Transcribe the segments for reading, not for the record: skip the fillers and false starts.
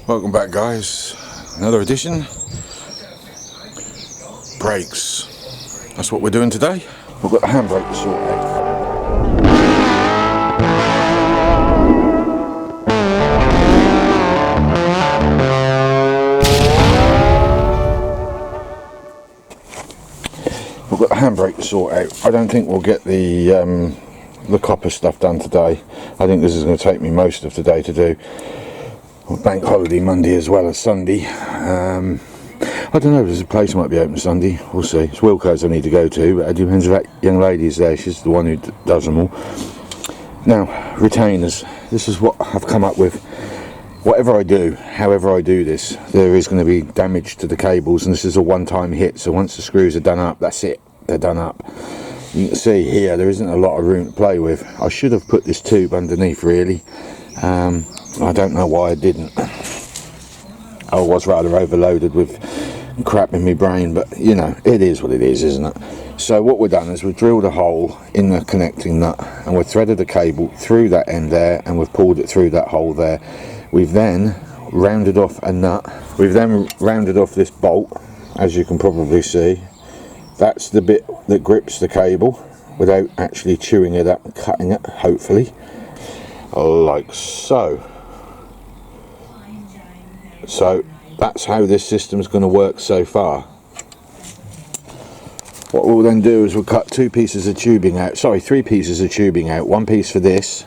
Welcome back, guys. Another edition. Brakes. That's what we're doing today. We've got the handbrake to sort out. We've got the handbrake to sort out. I don't think we'll get the copper stuff done today. I think this is going to take me most of the day to do. Bank holiday Monday as well as Sunday. I don't know, there's a place might be open Sunday, we'll see. It's Wilco's I need to go to, but it depends if that young lady's there. She's the one who does them all. Now, retainers. This is what I've come up with. Whatever I do, however I do this, there is going to be damage to the cables, and this is a one-time hit, so once the screws are done up, that's it, they're done up. You can see here there isn't a lot of room to play with. I should have put this tube underneath, really. I don't know why I didn't. I was rather overloaded with crap in my brain, but you know, it is what it is, isn't it? So what we've done is we've drilled a hole in the connecting nut, and we've threaded the cable through that end there, and we've pulled it through that hole there. We've then rounded off a nut. We've then rounded off this bolt, as you can probably see. That's the bit that grips the cable without actually chewing it up and cutting it, hopefully, like so. So that's how this system's going to work so far. What we'll then do is we'll cut three pieces of tubing out. One piece for this,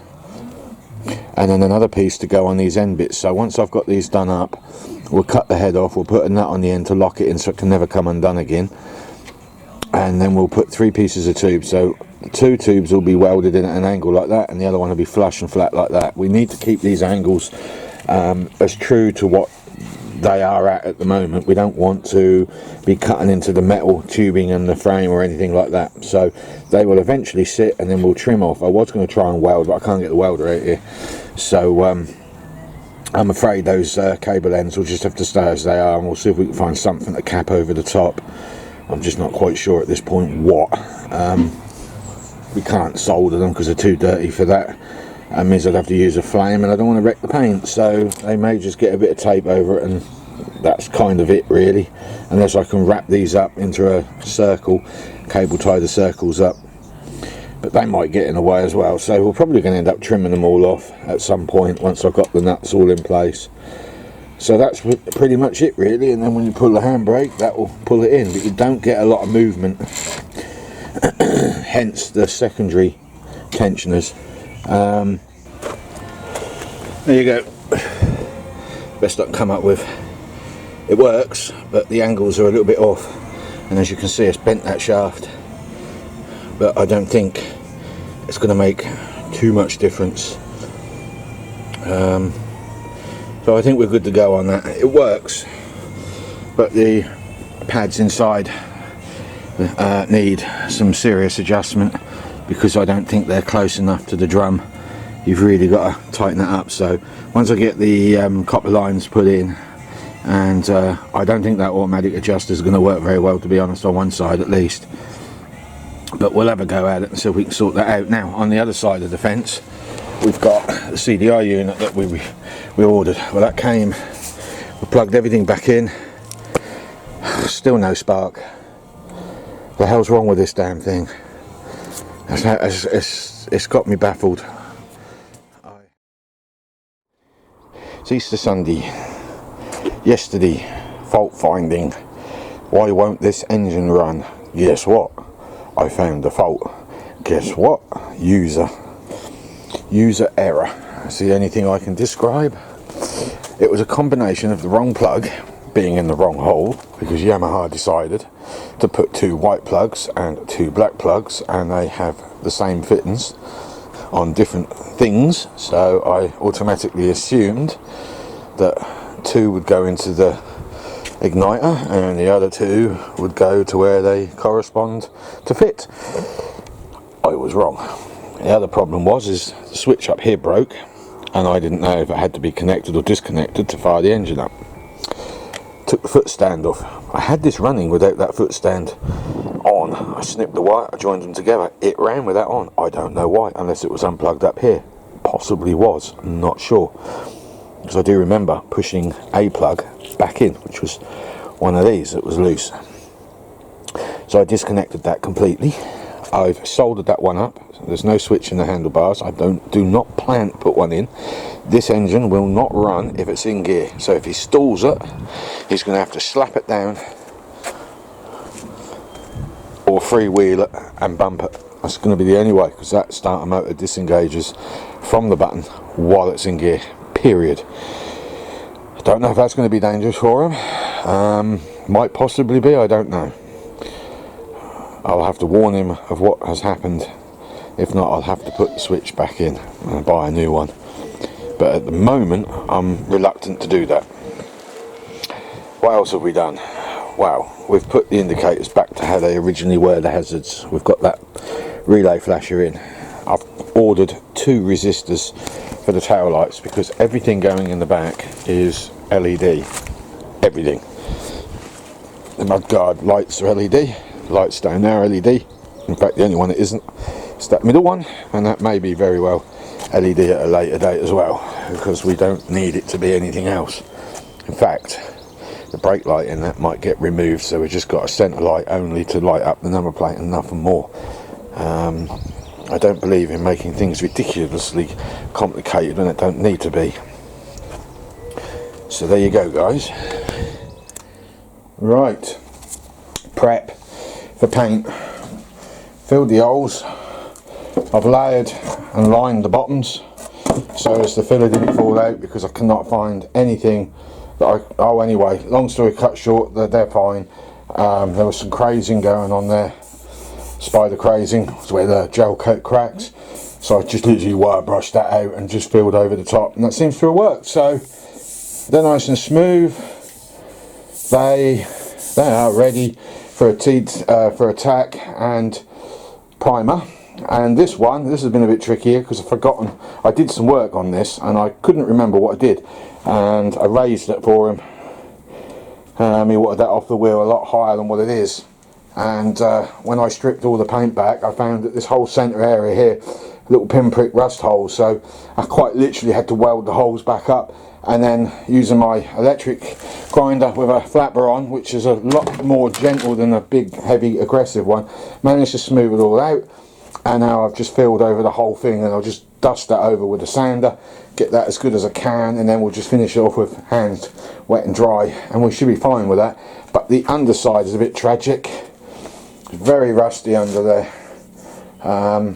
and then another piece to go on these end bits. So once I've got these done up, we'll cut the head off, we'll put a nut on the end to lock it in so it can never come undone again, and then we'll put three pieces of tube. So two tubes will be welded in at an angle like that, and the other one will be flush and flat like that. We need to keep these angles as true to what they are at the moment. We don't want to be cutting into the metal tubing and the frame or anything like that. So they will eventually sit, and then we'll trim off. I was going to try and weld, but I can't get the welder out here. So I'm afraid those cable ends will just have to stay as they are, and we'll see if we can find something to cap over the top. I'm just not quite sure at this point what. We can't solder them because they're too dirty for that. That means I'd have to use a flame, and I don't want to wreck the paint, so they may just get a bit of tape over it, and that's kind of it really, unless I can wrap these up into a circle, cable tie the circles up, but they might get in the way as well. So we're probably going to end up trimming them all off at some point once I've got the nuts all in place. So that's pretty much it really, and then when you pull the handbrake, that will pull it in, but you don't get a lot of movement. Hence the secondary tensioners. There you go. Best I can come up with. It works, but the angles are a little bit off, and as you can see, it's bent that shaft, but I don't think it's going to make too much difference. So I think we're good to go on that. It works, but the pads inside need some serious adjustment, because I don't think they're close enough to the drum. You've really got to tighten that up. So once I get the copper lines put in, and I don't think that automatic adjuster is going to work very well, to be honest, on one side at least, but we'll have a go at it and see if we can sort that out. Now on the other side of the fence, we've got the CDI unit that we ordered. Well, that came, we plugged everything back in, still no spark. The hell's wrong with this damn thing? It's got me baffled. It's Easter Sunday. Yesterday, fault finding. Why won't this engine run? Guess what? I found the fault. Guess what? User error. That's the only thing I can describe. It was a combination of the wrong plug being in the wrong hole, because Yamaha decided to put two white plugs and two black plugs, and they have the same fittings on different things, so I automatically assumed that two would go into the igniter and the other two would go to where they correspond to fit. I was wrong. The other problem is the switch up here broke, and I didn't know if it had to be connected or disconnected to fire the engine up. Took the foot stand off. I had this running without that foot stand on. I snipped the wire, I joined them together. It ran with that on. I don't know why, unless it was unplugged up here. Possibly was, I'm not sure. because I do remember pushing a plug back in, which was one of these that was loose. So I disconnected that completely. I've soldered that one up. There's no switch in the handlebars. I do not plan to put one in. This engine will not run if it's in gear. So if he stalls it, he's going to have to slap it down or freewheel it and bump it. That's going to be the only way, because that starter motor disengages from the button while it's in gear, period. I don't know if that's going to be dangerous for him. Might possibly be, I don't know. I'll have to warn him of what has happened. If not, I'll have to put the switch back in and buy a new one. But at the moment, I'm reluctant to do that. What else have we done? Wow, we've put the indicators back to how they originally were, the hazards. We've got that relay flasher in. I've ordered 2 resistors for the tail lights, because everything going in the back is LED. Everything. The mudguard lights are LED. Lights down there LED. In fact, the only one that isn't is that middle one, and that may be very well LED at a later date as well, because we don't need it to be anything else. In fact, the brake light in that might get removed, so we've just got a centre light only to light up the number plate and nothing more. I don't believe in making things ridiculously complicated when it don't need to be. So there you go, guys. Right, prep for paint. Filled the holes. I've layered and lined the bottoms so as the filler didn't fall out, because I cannot find anything that oh anyway, long story cut short, they're fine. There was some crazing going on there, spider crazing, where the gel coat cracks, so I just literally wire brushed that out and just filled over the top, and that seems to have worked. So they're nice and smooth. They are ready for a tack and primer. And this has been a bit trickier, because I've forgotten I did some work on this and I couldn't remember what I did, and I raised it for him. He wanted that off the wheel a lot higher than what it is, and when I stripped all the paint back, I found that this whole centre area here, little pinprick rust holes, so I quite literally had to weld the holes back up, and then using my electric grinder with a flapper on, which is a lot more gentle than a big heavy aggressive one, managed to smooth it all out. And now I've just filled over the whole thing, and I'll just dust that over with a sander, get that as good as I can, and then we'll just finish it off with hands wet and dry, and we should be fine with that. But the underside is a bit tragic, very rusty under there. I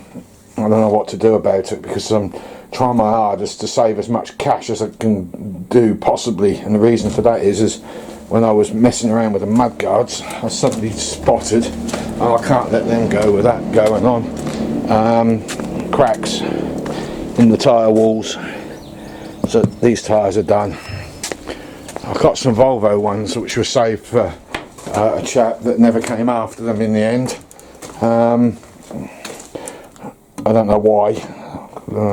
don't know what to do about it, because I'm trying my hardest to save as much cash as I can do possibly, and the reason for that is when I was messing around with the mud guards, I suddenly spotted, and I can't let them go with that going on, cracks in the tyre walls. So these tyres are done. I've got some Volvo ones which were saved for a chap that never came after them in the end. I don't know why,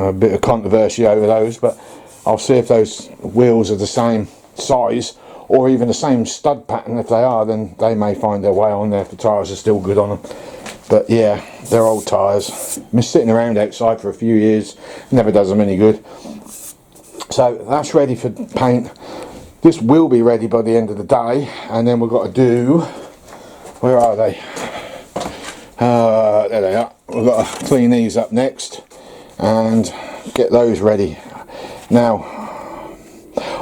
a bit of controversy over those, but I'll see if those wheels are the same size or even the same stud pattern. If they are, then they may find their way on there if the tyres are still good on them. But yeah, they're old tyres. Been sitting around outside for a few years, never does them any good. So that's ready for paint. This will be ready by the end of the day, and then we've got to do, where are they? There they are. We've got to clean these up next and get those ready. Now,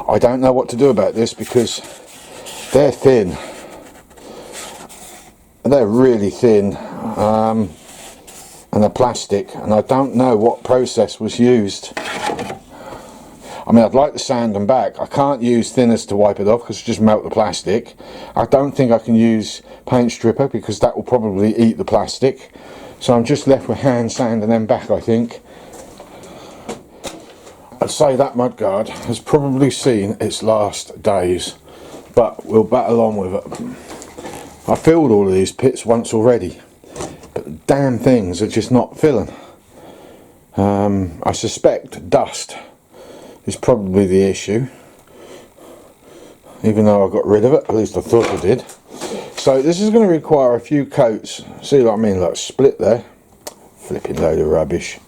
I don't know what to do about this, because they're thin. They're really thin, and they're plastic, and I don't know what process was used. I mean, I'd like to sand them back. I can't use thinners to wipe it off, because it just melt the plastic. I don't think I can use paint stripper, because that will probably eat the plastic. So I'm just left with hand sanding them back, I think. I'd say that mudguard has probably seen its last days, but we'll battle on with it. I filled all of these pits once already, but the damn things are just not filling. I suspect dust is probably the issue, even though I got rid of it, at least I thought I did. So this is going to require a few coats. See what I mean, like split there. Flipping load of rubbish.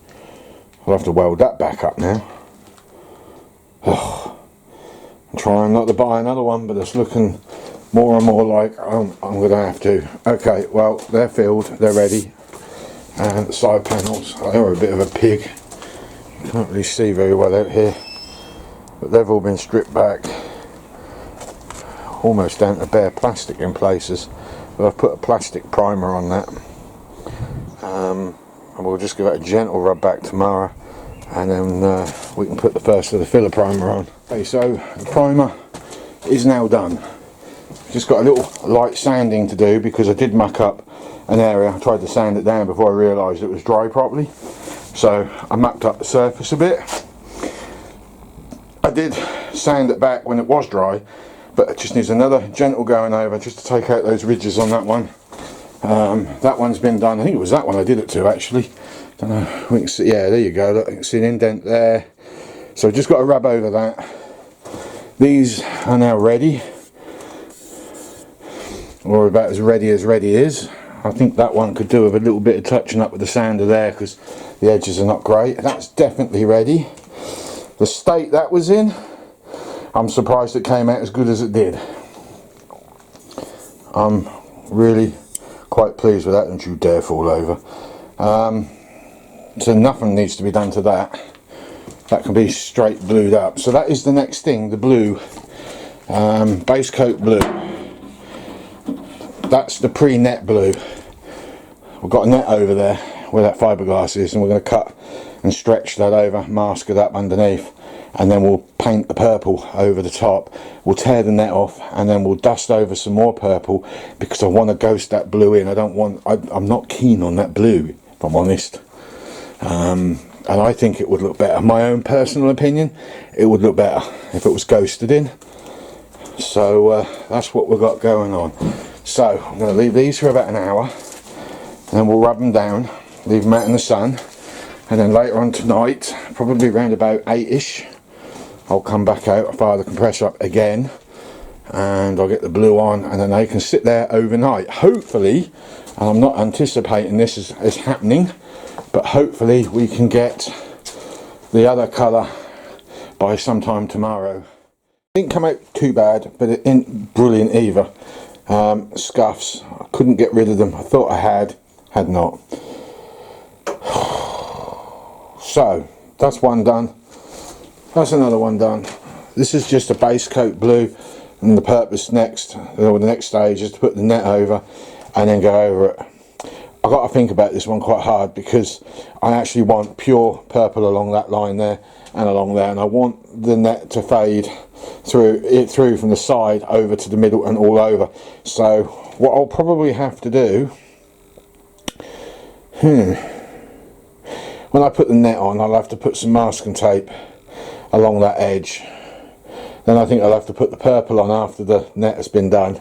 I'll have to weld that back up now. Oh, trying not to buy another one, but it's looking more and more like I'm going to have to. Okay, well, they're filled, they're ready, and the side panels, they are a bit of a pig. Can't really see very well out here, but they've all been stripped back, almost down to bare plastic in places, but I've put a plastic primer on that, and we'll just give it a gentle rub back tomorrow, and then we can put the first of the filler primer on. Okay, so the primer is now done. Just got a little light sanding to do because I did muck up an area. I tried to sand it down before I realised it was dry properly, so I mucked up the surface a bit. I did sand it back when it was dry, but it just needs another gentle going over just to take out those ridges on that one. That one's been done. I think it was that one I did it to, actually. Don't know. We can see, yeah, there you go. Look, you can see an indent there. So just got to rub over that. These are now ready, or about as ready is. I think that one could do with a little bit of touching up with the sander there because the edges are not great. That's definitely ready. The state that was in, I'm surprised it came out as good as it did. I'm really quite pleased with that. Don't you dare fall over. So nothing needs to be done to that. That can be straight blued up. So that is the next thing, the blue, base coat blue. That's the pre-net blue. We've got a net over there where that fiberglass is, and we're going to cut and stretch that over, mask it up underneath, and then we'll paint the purple over the top. We'll tear the net off, and then we'll dust over some more purple because I want to ghost that blue in. I'm not keen on that blue, if I'm honest. And I think it would look better. My own personal opinion, it would look better if it was ghosted in. So that's what we've got going on. So I'm going to leave these for about an hour, and then we'll rub them down, leave them out in the sun, and then later on tonight, probably around about 8ish, I'll come back out, fire the compressor up again, and I'll get the blue on, and then they can sit there overnight. Hopefully, and I'm not anticipating this is happening, but hopefully we can get the other colour by sometime tomorrow. Didn't come out too bad, but it ain't brilliant either. Scuffs, I couldn't get rid of them. I thought I had not. So that's one done, that's another one done. This is just a base coat blue, and the purpose next, or the next stage, is to put the net over and then go over it. I've got to think about this one quite hard because I actually want pure purple along that line there and along there, and I want the net to fade through from the side over to the middle and all over. So what I'll probably have to do, when I put the net on, I'll have to put some masking tape along that edge. Then I think I'll have to put the purple on after the net has been done.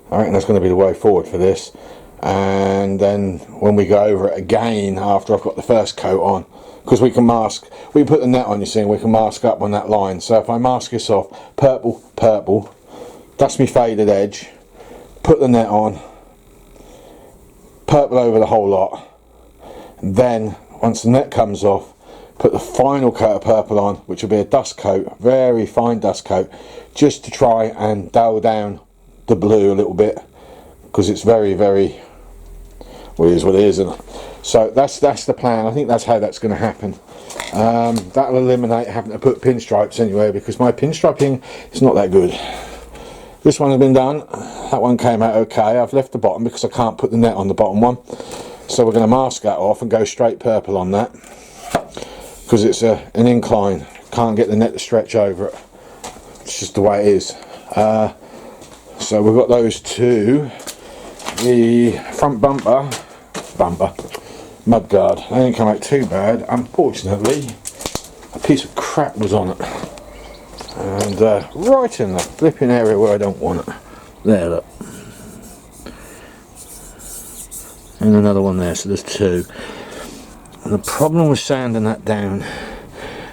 I reckon that's going to be the way forward for this. And then when we go over it again after I've got the first coat on, because we can mask, we put the net on, you see, and we can mask up on that line. So if I mask this off, purple, that's my faded edge, put the net on, purple over the whole lot, and then once the net comes off, put the final coat of purple on, which will be a dust coat, very fine dust coat, just to try and dull down the blue a little bit, because it's very, very, well, it is what it is, isn't it? So that's the plan. I think that's how that's going to happen. That'll eliminate having to put pinstripes anyway, because my pinstriping is not that good. This one has been done. That one came out okay. I've left the bottom because I can't put the net on the bottom one, so we're going to mask that off and go straight purple on that, because it's an incline. Can't get the net to stretch over it. It's just the way it is. So we've got those two. The front bumper mudguard, they didn't come out too bad. Unfortunately, a piece of crap was on it, and right in the flipping area where I don't want it. There, look, and another one there. So there's two. And the problem with sanding that down,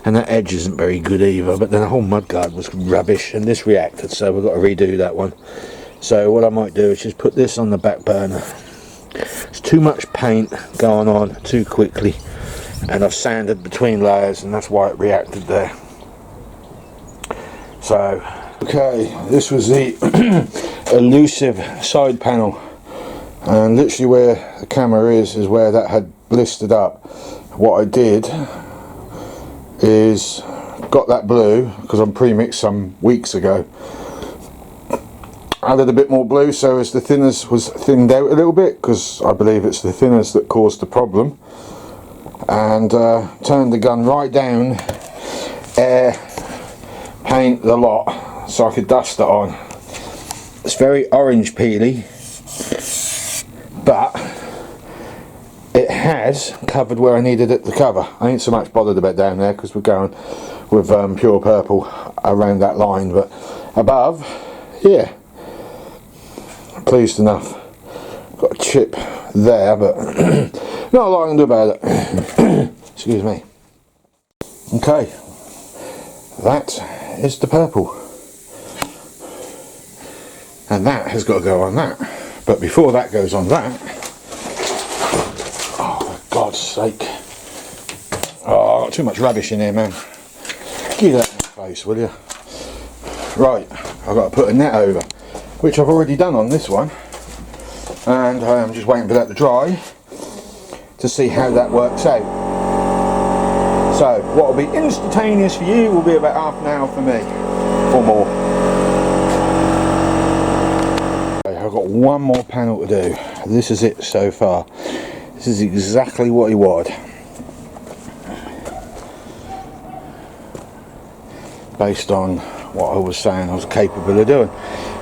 and that edge isn't very good either, but then the whole mudguard was rubbish, and this reacted, so we've got to redo that one. So what I might do is just put this on the back burner. It's too much paint going on too quickly, and I've sanded between layers, and that's why it reacted there. So, okay, this was the elusive side panel, and literally where the camera is where that had blistered up. What I did is got that blue, because I'm pre-mixed some weeks ago, added a bit more blue so as the thinners was thinned out a little bit, because I believe it's the thinners that caused the problem, and turned the gun right down, air, paint the lot so I could dust it on. It's very orange peely, but it has covered where I needed it to cover. I ain't so much bothered about down there because we're going with pure purple around that line, but above, yeah, pleased enough. Got a chip there, but not a lot I can do about it. Excuse me. Okay, that is the purple, and that has got to go on that. But before that goes on that, oh for God's sake, oh, I've got too much rubbish in here, man. Give that in the face, will you? Right, I've got to put a net over, which I've already done on this one, and I'm just waiting for that to dry to see how that works out. So what will be instantaneous for you will be about half an hour for me, or more. Okay, I've got one more panel to do. This is it so far. This is exactly what he wanted, based on what I was saying I was capable of doing.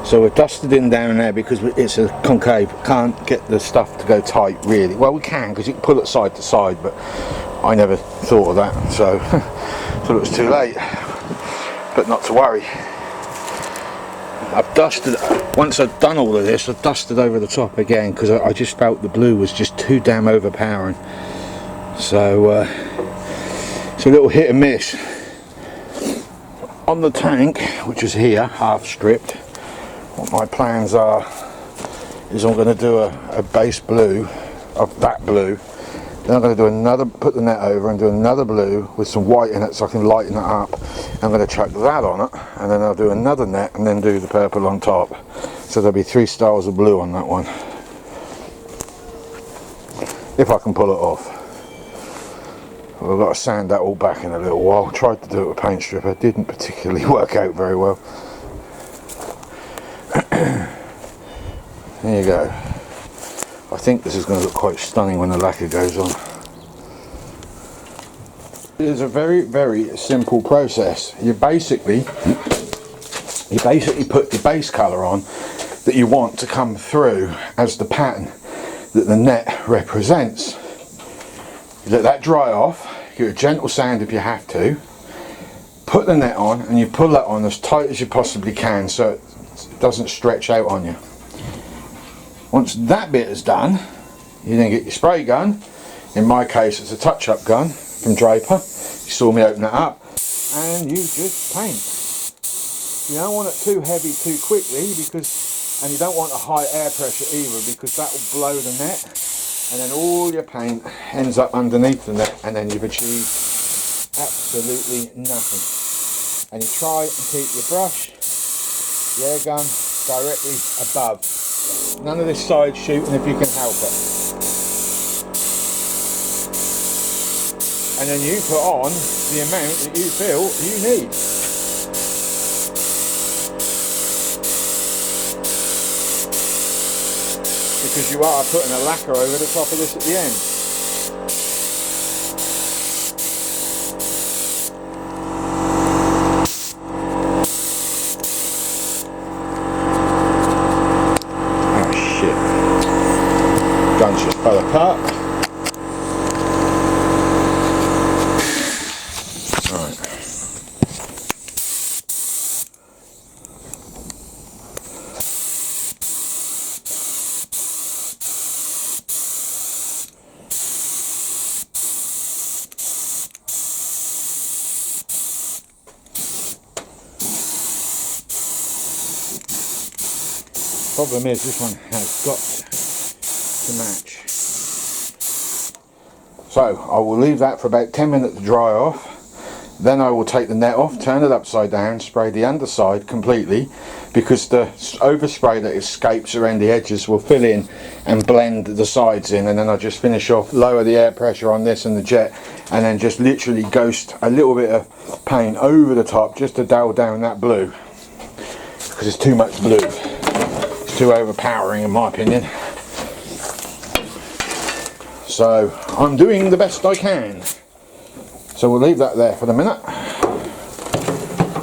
So we've dusted in down there because it's a concave. Can't get the stuff to go tight really. Well, we can, because you can pull it side to side, but I never thought of that, so thought it was too late. But not to worry. I've dusted, once I've done all of this, I've dusted over the top again, because I just felt the blue was just too damn overpowering. So it's a little hit and miss. On the tank, which is here, half stripped, what my plans are is I'm going to do a base blue of that blue. Then I'm going to do another, put the net over and do another blue with some white in it so I can lighten it up. I'm going to chuck that on it, and then I'll do another net and then do the purple on top. So there'll be 3 styles of blue on that one, if I can pull it off. Well, I've got to sand that all back in a little while. Tried to do it with paint stripper, didn't particularly work out very well. There you go. I think this is going to look quite stunning when the lacquer goes on. It is a very, very simple process. You basically put the base colour on that you want to come through as the pattern that the net represents. You let that dry off, give it a gentle sand if you have to, put the net on, and you pull that on as tight as you possibly can so it doesn't stretch out on you. Once that bit is done, you then get your spray gun. In my case it's a touch-up gun from Draper. You saw me open it up, and you just paint. You don't want it too heavy too quickly, because, and you don't want a high air pressure either, because that will blow the net, and then all your paint ends up underneath the net, and then you've achieved absolutely nothing. And you try and keep your brush, the air gun, directly above. None of this side shooting if you can help it. And then you put on the amount that you feel you need. Because you are putting a lacquer over the top of this at the end. Guns just fell apart. Right. Problem is, this one has got to match. So I will leave that for about 10 minutes to dry off, Then I will take the net off, turn it upside down, spray the underside completely, because the overspray that escapes around the edges will fill in and blend the sides in, and then I just finish off, lower the air pressure on this and the jet, and then just literally ghost a little bit of paint over the top just to dull down that blue, because it's too much blue. It's too overpowering in my opinion. So I'm doing the best I can. So we'll leave that there for the minute.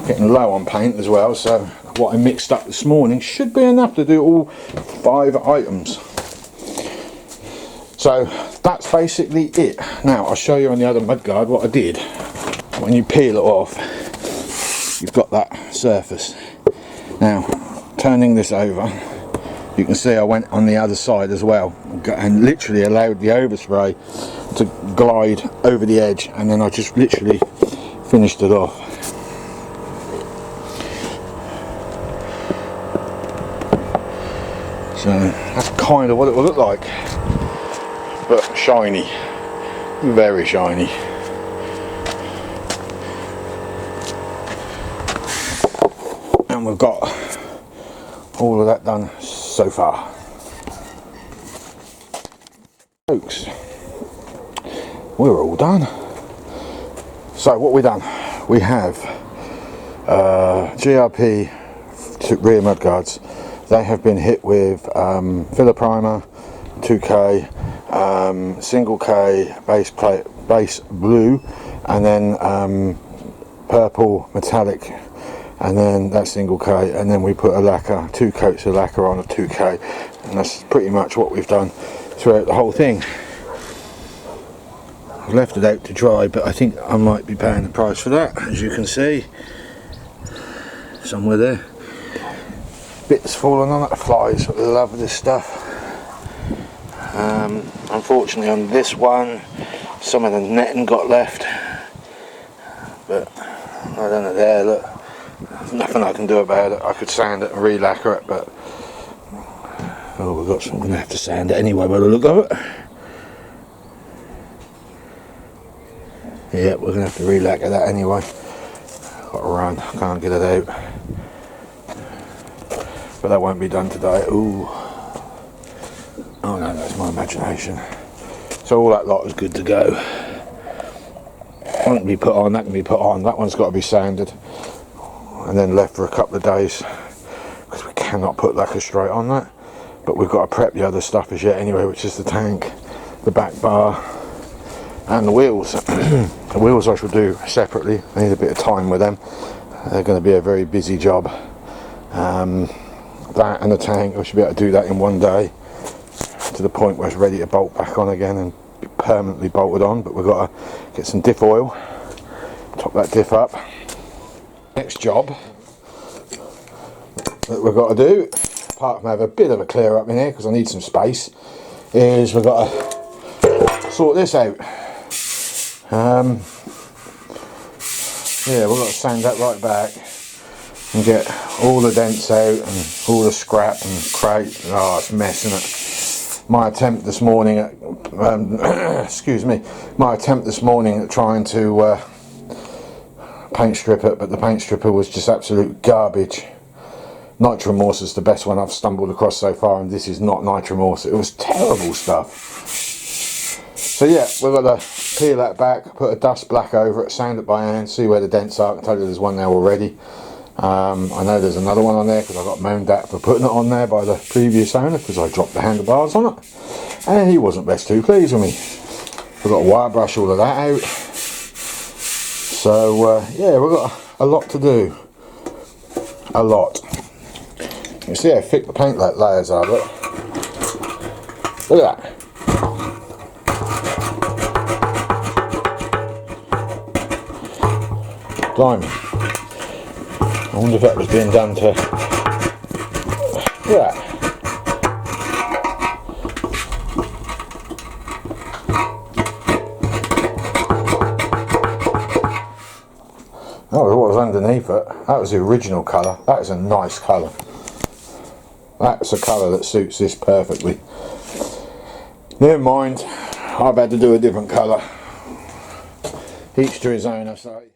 Getting low on paint as well, so what I mixed up this morning should be enough to do all 5 items. So that's basically it. Now I'll show you on the other mudguard what I did. When you peel it off, you've got that surface. Now turning this over, you can see I went on the other side as well and literally allowed the overspray to glide over the edge, and then I just literally finished it off. So that's kind of what it will look like, but shiny, very shiny. And we've got all of that done so far. Folks, we're all done. So what we've done, we have GRP rear mudguards. They have been hit with filler primer, 2K, single K base plate, base blue, and then purple metallic, and then that single K, and then we put a lacquer, 2 coats of lacquer on a 2K, and that's pretty much what we've done throughout the whole thing. I've left it out to dry, but I think I might be paying the price for that, as you can see somewhere there. Bits falling on it, flies love this stuff. Unfortunately on this one some of the netting got left, but I don't know, there, look, there's nothing I can do about it. I could sand it and re-lacquer it, but oh, we've got some, I'm going to have to sand it anyway by the look of it. Yeah, we're going to have to re-lacquer that anyway. Got to run, can't get it out. But that won't be done today. Ooh. Oh no, that's my imagination. So all that lot is good to go. One can be put on, that can be put on. That one's got to be sanded and then left for a couple of days, because we cannot put lacquer straight on that. But we've got to prep the other stuff as yet anyway, which is the tank, the back bar, and the wheels. The wheels I shall do separately. I need a bit of time with them. They're going to be a very busy job. That and the tank, I should be able to do that in one day, to the point where it's ready to bolt back on again and be permanently bolted on. But we've got to get some diff oil, top that diff up. Next job that we've got to do, apart from have a bit of a clear up in here because I need some space, is we've got to sort this out. Yeah, we've got to sand that right back and get all the dents out and all the scrap and crate. Oh, it's a mess, isn't it? My attempt this morning at excuse me, my attempt this morning at trying to paint strip it, but the paint stripper was just absolute garbage. Nitromorse is the best one I've stumbled across so far, and this is not Nitromorse. It was terrible stuff. So yeah, we've got to peel that back, put a dust black over it, sand it by hand, see where the dents are. I can tell you there's one there already. I know there's another one on there because I got moaned at for putting it on there by the previous owner, because I dropped the handlebars on it and he wasn't best too pleased with me. We've got to wire brush all of that out. So yeah, we've got a lot to do. A lot. You can see how thick the paint layers are, look. Look at that. Blimey. I wonder if that was being done to... Look at that. That was what was underneath it. That was the original colour. That is a nice colour. That's a colour that suits this perfectly. Never mind, I've had to do a different colour. Each to his own, I say.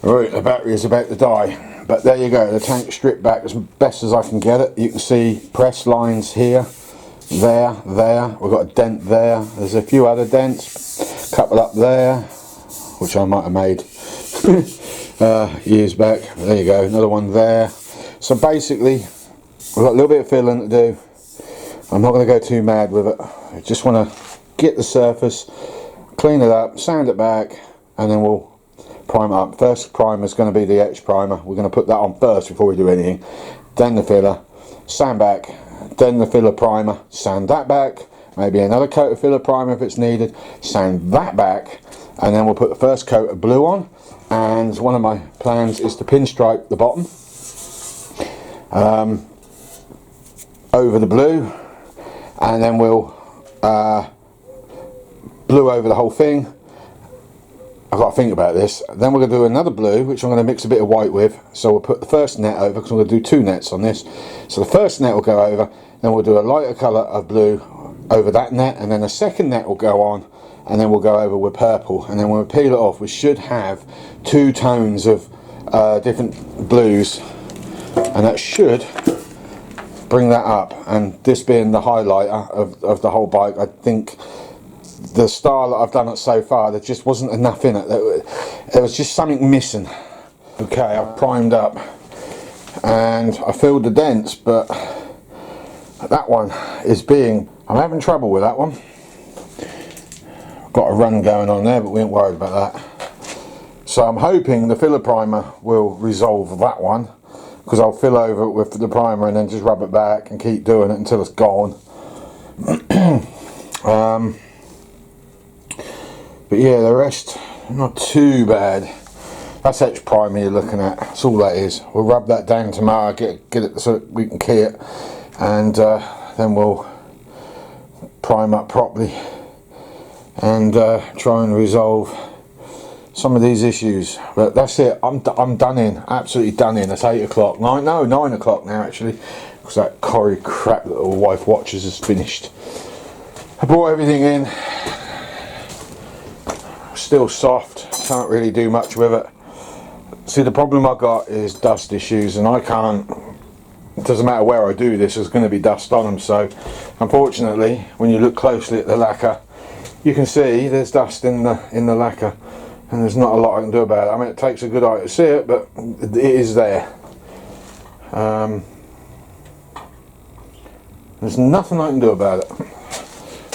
Right, the battery is about to die, but there you go, the tank stripped back as best as I can get it. You can see press lines here, there, we've got a dent there, there's a few other dents, a couple up there, which I might have made years back. There you go, another one there. So basically, we've got a little bit of filling to do. I'm not going to go too mad with it. I just want to get the surface, clean it up, sand it back, and then we'll prime it up. First primer is going to be the etch primer. We're going to put that on first before we do anything. Then the filler, sand back, then the filler primer, sand that back, maybe another coat of filler primer if it's needed, sand that back, and then we'll put the first coat of blue on. And one of my plans is to pinstripe the bottom over the blue, and then we'll blue over the whole thing. I've got to think about this. Then we're going to do another blue, which I'm going to mix a bit of white with. So we'll put the first net over, because I'm going to do 2 nets on this. So the first net will go over, then we'll do a lighter colour of blue over that net, and then the second net will go on, and then we'll go over with purple. And then when we peel it off, we should have 2 tones of different blues, and that should bring that up. And this being the highlighter of the whole bike, I think the style that I've done it so far, there just wasn't enough in it. There was just something missing. Okay, I've primed up and I filled the dents, but that one is I'm having trouble with that one. Got a run going on there, but we ain't worried about that. So I'm hoping the filler primer will resolve that one, because I'll fill over it with the primer and then just rub it back and keep doing it until it's gone. But yeah, the rest not too bad. That's etch primer you're looking at. That's all that is. We'll rub that down tomorrow, get it so we can key it, and then we'll prime up properly and try and resolve some of these issues. But that's it. I'm done in. Absolutely done in. It's 8 o'clock. 9 o'clock now actually, because that Corrie crap that the wife watches is finished. I brought everything in. Still soft, can't really do much with it. See, the problem I've got is dust issues, and I can't, it doesn't matter where I do this, there's going to be dust on them. So unfortunately, when you look closely at the lacquer, you can see there's dust in the lacquer, and there's not a lot I can do about it. I mean, it takes a good eye to see it, but it is there. There's nothing I can do about it.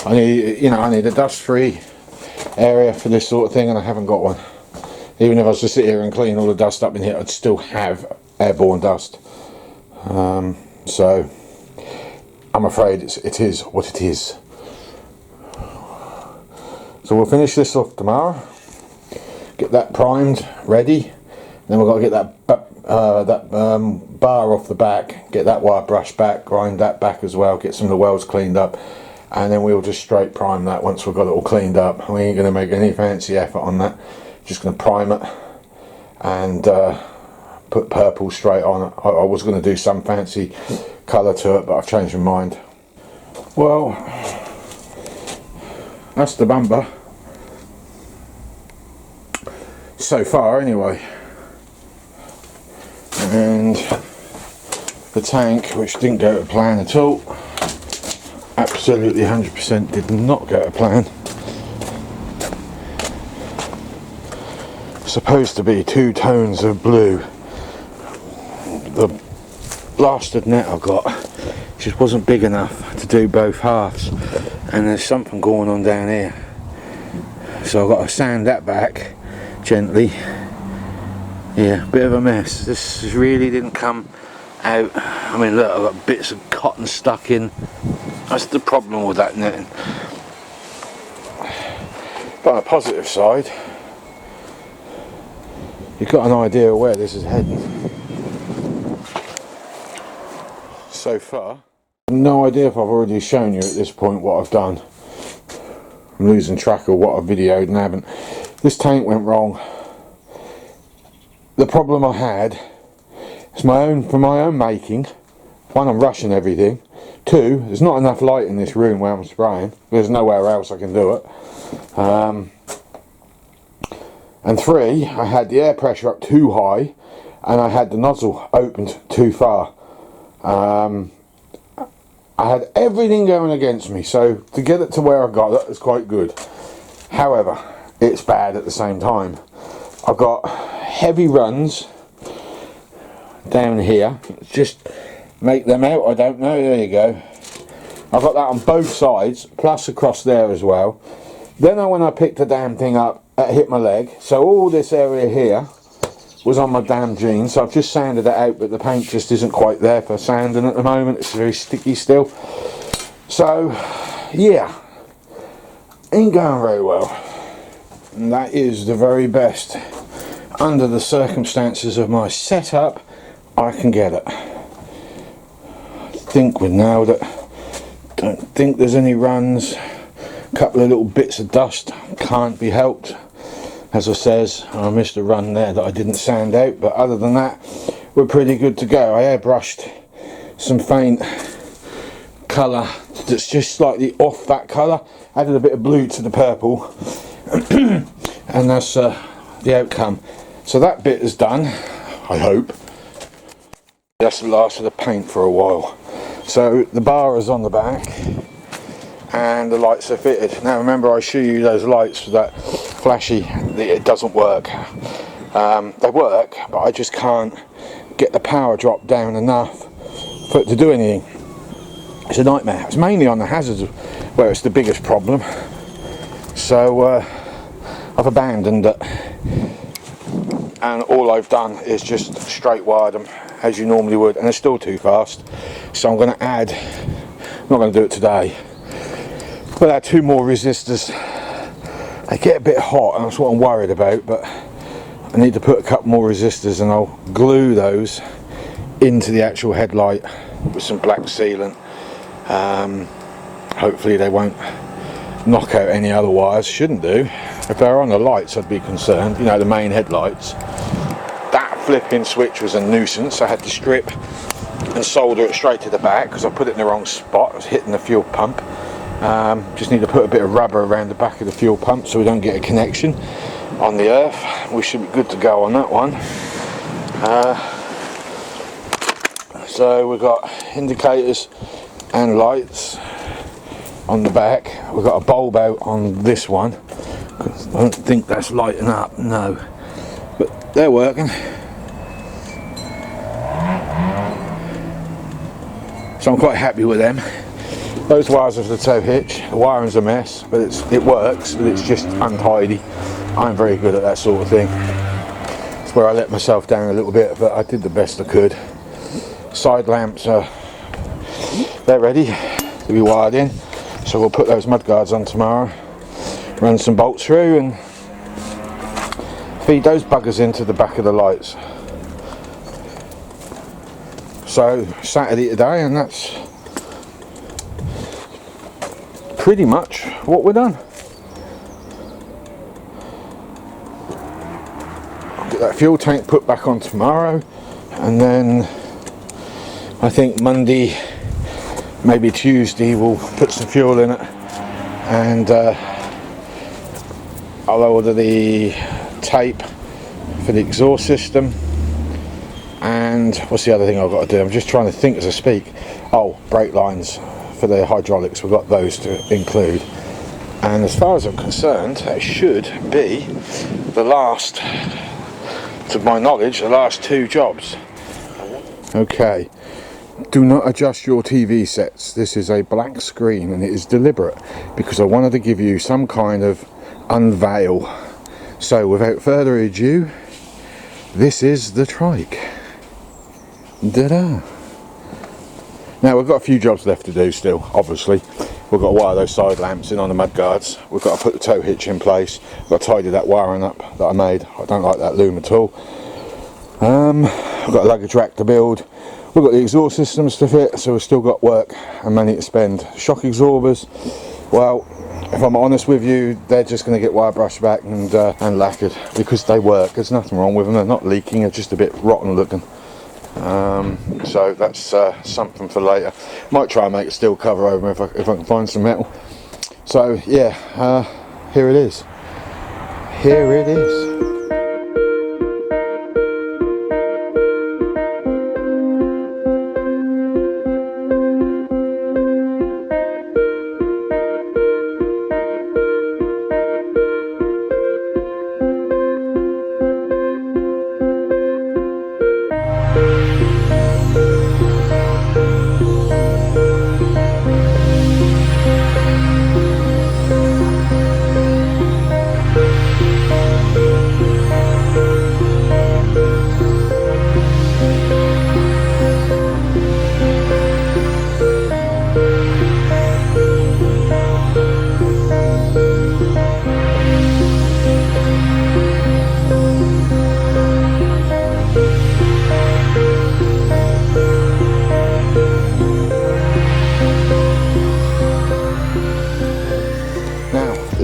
I need a dust-free area for this sort of thing, and I haven't got one. Even if I was to sit here and clean all the dust up in here, I'd still have airborne dust. So I'm afraid it is what it is. So we'll finish this off tomorrow, get that primed, ready. Then we've got to get that bar off the back, get that wire brushed back, grind that back as well, get some of the welds cleaned up, and then we'll just straight prime that once we've got it all cleaned up. We ain't going to make any fancy effort on that, just going to prime it and put purple straight on it. I was going to do some fancy colour to it, but I've changed my mind. Well, that's the bumper so far anyway, and the tank, which didn't go to plan at all. Absolutely 100% did not go to plan. Supposed to be 2 tones of blue. The blasted net I got just wasn't big enough to do both halves, and there's something going on down here, so I've got to sand that back gently. Yeah, bit of a mess. This really didn't come out. I mean, look, I've got bits of cotton stuck in. That's the problem with that netting. But on the positive side, you've got an idea of where this is heading. So far, no idea if I've already shown you at this point what I've done. I'm losing track of what I've videoed and haven't. This tank went wrong. The problem I had is for my own making. One, I'm rushing everything. 2, there's not enough light in this room where I'm spraying. There's nowhere else I can do it. And 3, I had the air pressure up too high and I had the nozzle opened too far. I had everything going against me, so to get it to where I got it was quite good. However, it's bad at the same time. I've got heavy runs down here. Just make them out, I don't know, there you go. I've got that on both sides, plus across there as well. Then when I picked the damn thing up, it hit my leg, so all this area here was on my damn jeans. So I've just sanded it out, but the paint just isn't quite there for sanding at the moment. It's very sticky still. So yeah, ain't going very well. And that is the very best, under the circumstances of my setup, I can get it. I think we've nailed it. Don't think there's any runs. A couple of little bits of dust, can't be helped. As I says, I missed a run there that I didn't sand out, but other than that, we're pretty good to go. I airbrushed some faint colour that's just slightly off that colour, added a bit of blue to the purple, and that's the outcome. So that bit is done, I hope. That's the last of the paint for a while. So the bar is on the back and the lights are fitted. Now remember, I show you those lights for that flashy, it doesn't work. They work, but I just can't get the power drop down enough for it to do anything. It's a nightmare. It's mainly on the hazards where it's the biggest problem. So I've abandoned it, and all I've done is just straight wired them as you normally would, and they're still too fast. So I'm going to add, I'm not going to do it today, but add 2 more resistors. They get a bit hot, and that's what I'm worried about, but I need to put a couple more resistors and I'll glue those into the actual headlight with some black sealant. Hopefully they won't knock out any other wires. Shouldn't do. If they're on the lights, I'd be concerned, you know, the main headlights. That flipping switch was a nuisance. I had to strip and solder it straight to the back because I put it in the wrong spot. I was hitting the fuel pump. Just need to put a bit of rubber around the back of the fuel pump so we don't get a connection on the earth. We should be good to go on that one. So we've got indicators and lights on the back. We've got a bulb out on this one. I don't think that's lighting up, no, but they're working. So I'm quite happy with them. Those wires of the tow hitch, the wiring's a mess, but it works, but it's just untidy. I'm very good at that sort of thing. It's where I let myself down a little bit, but I did the best I could. Side lamps are, they're ready to be wired in, so we'll put those mudguards on tomorrow, run some bolts through and feed those buggers into the back of the lights. So Saturday today, and that's pretty much what we're done. I'll get that fuel tank put back on tomorrow, and then I think Monday, maybe Tuesday, we'll put some fuel in it, and I'll order the tape for the exhaust system. And what's the other thing I've got to do? I'm just trying to think as I speak. Oh, brake lines for the hydraulics, we've got those to include. And as far as I'm concerned, that should be the last, to my knowledge, the last 2 jobs. Okay, do not adjust your TV sets. This is a black screen and it is deliberate because I wanted to give you some kind of unveil. So without further ado, this is the trike. Ta-da! Now we've got a few jobs left to do still, obviously. We've got to wire those side lamps in on the mudguards. We've got to put the tow hitch in place. We've got to tidy that wiring up that I made. I don't like that loom at all. We've got a luggage rack to build. We've got the exhaust systems to fit, so we've still got work and money to spend. Shock absorbers, well, if I'm honest with you, they're just going to get wire brushed back and lacquered because they work. There's nothing wrong with them. They're not leaking. They're just a bit rotten looking. So that's something for later. Might try and make a steel cover over them if I can find some metal. So yeah, here it is. Here it is.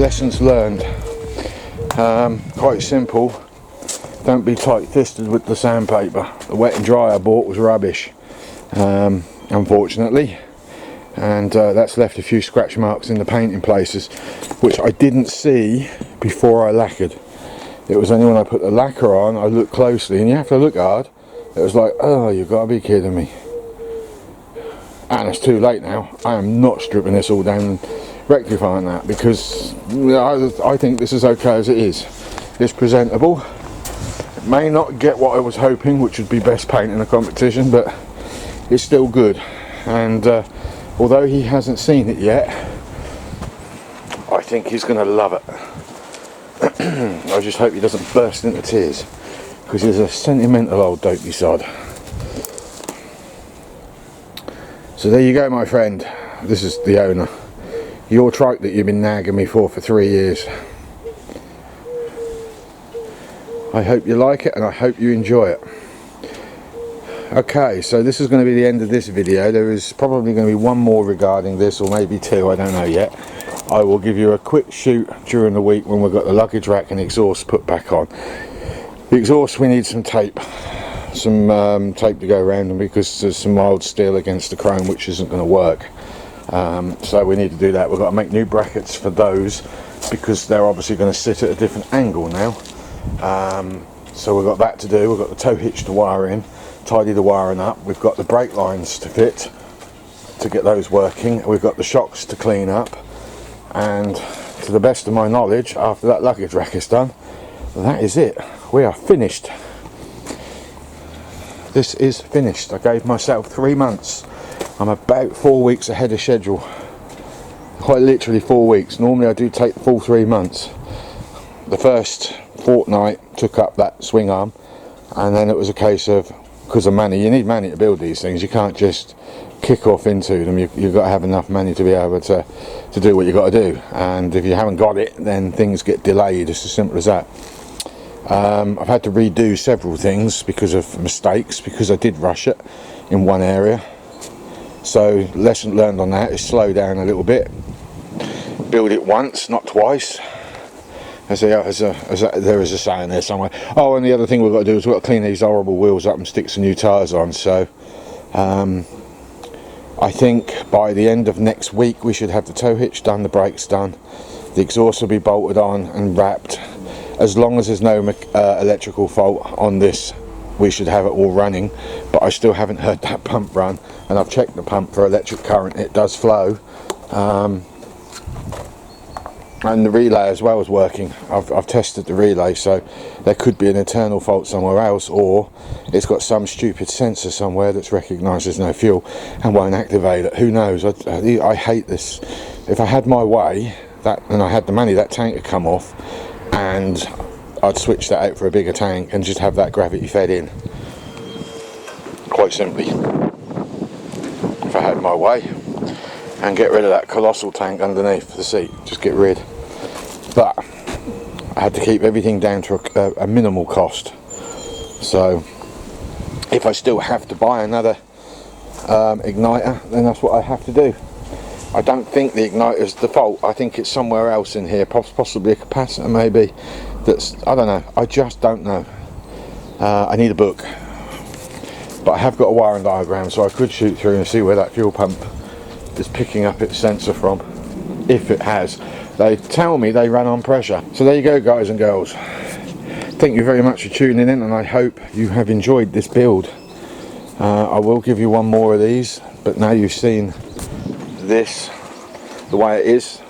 lessons learned. Quite simple. Don't be tight-fisted with the sandpaper. The wet and dry I bought was rubbish, unfortunately, and that's left a few scratch marks in the paint in places, which I didn't see before I lacquered. It was only when I put the lacquer on I looked closely, and you have to look hard. It was like, oh, you've got to be kidding me. And it's too late now. I am not stripping this all down and rectifying that, because I think this is okay as it is. It's presentable. It may not get what I was hoping, which would be best paint in a competition, but it's still good. And although he hasn't seen it yet, I think he's going to love it. I just hope he doesn't burst into tears, because he's a sentimental old dopey sod. So there you go, my friend. This is the owner. Your trike that you've been nagging me for 3 years. I hope you like it, and I hope you enjoy it. Okay, so this is going to be the end of this video. There is probably going to be one more regarding this, or maybe two, I don't know yet. I will give you a quick shoot during the week when we've got the luggage rack and exhaust put back on. The exhaust, we need some tape. Some tape to go around them, because there's some mild steel against the chrome which isn't going to work. So we need to do that. We've got to make new brackets for those, because they're obviously going to sit at a different angle now. So we've got that to do. We've got the tow hitch to wire in, tidy the wiring up. We've got the brake lines to fit, to get those working. We've got the shocks to clean up, and to the best of my knowledge, after that luggage rack is done, that is it. We are finished. This is finished. I gave myself 3 months. I'm about 4 weeks ahead of schedule. Quite literally 4 weeks. Normally I do take the full 3 months. The first fortnight took up that swing arm, and then it was a case of, because of money, you need money to build these things. You can't just kick off into them. You've got to have enough money to be able to do what you've got to do, and if you haven't got it, then things get delayed. It's as simple as that. I've had to redo several things because of mistakes, because I did rush it in one area. So lesson learned on that is slow down a little bit, build it once, not twice. There is a saying there somewhere. Oh, and the other thing we've got to do is we've got to clean these horrible wheels up and stick some new tyres on. So I think by the end of next week we should have the tow hitch done, the brakes done, the exhaust will be bolted on and wrapped. As long as there's no electrical fault on this, we should have it all running. But I still haven't heard that pump run, and I've checked the pump for electric current. It does flow, and the relay as well is working. I've tested the relay, so there could be an internal fault somewhere else, or it's got some stupid sensor somewhere that's recognised there's no fuel and won't activate it. Who knows? I hate this. If I had my way, and I had the money, that tank would come off, and I'd switch that out for a bigger tank and just have that gravity fed in. Quite simply, if I had my way, and get rid of that colossal tank underneath the seat, just get rid. But I had to keep everything down to a minimal cost. So if I still have to buy another igniter, then that's what I have to do. I don't think the igniter is the fault. I think it's somewhere else in here, possibly a capacitor maybe. I don't know. I just don't know. I need a book, but I have got a wiring diagram, so I could shoot through and see where that fuel pump is picking up its sensor from, if it has. They tell me they run on pressure. So there you go, guys and girls. Thank you very much for tuning in, and I hope you have enjoyed this build. I will give you one more of these, but now you've seen this the way it is,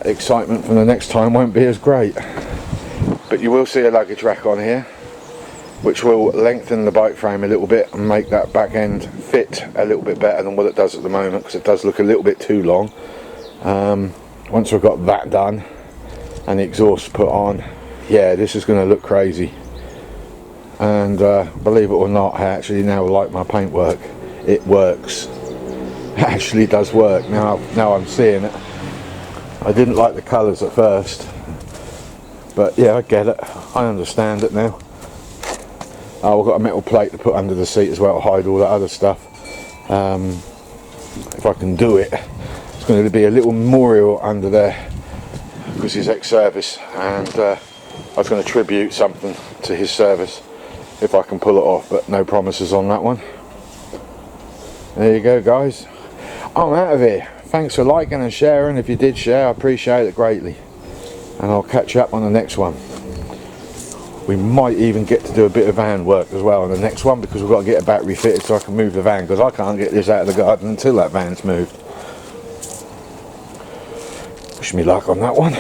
excitement from the next time won't be as great. But you will see a luggage rack on here, which will lengthen the bike frame a little bit and make that back end fit a little bit better than what it does at the moment, because it does look a little bit too long. Once we've got that done and the exhaust put on, yeah, this is going to look crazy. And believe it or not, I actually now like my paintwork. It works. It actually does work. Now I'm seeing it. I didn't like the colours at first, but yeah, I get it. I understand it now. Oh, we've got a metal plate to put under the seat as well to hide all that other stuff. If I can do it, it's going to be a little memorial under there because he's ex-service, and I was going to tribute something to his service if I can pull it off, but no promises on that one. There you go, guys. I'm out of here. Thanks for liking and sharing. If you did share, I appreciate it greatly, and I'll catch you up on the next one. We might even get to do a bit of van work as well on the next one, because we've got to get a battery fitted so I can move the van, because I can't get this out of the garden until that van's moved. Wish me luck on that one.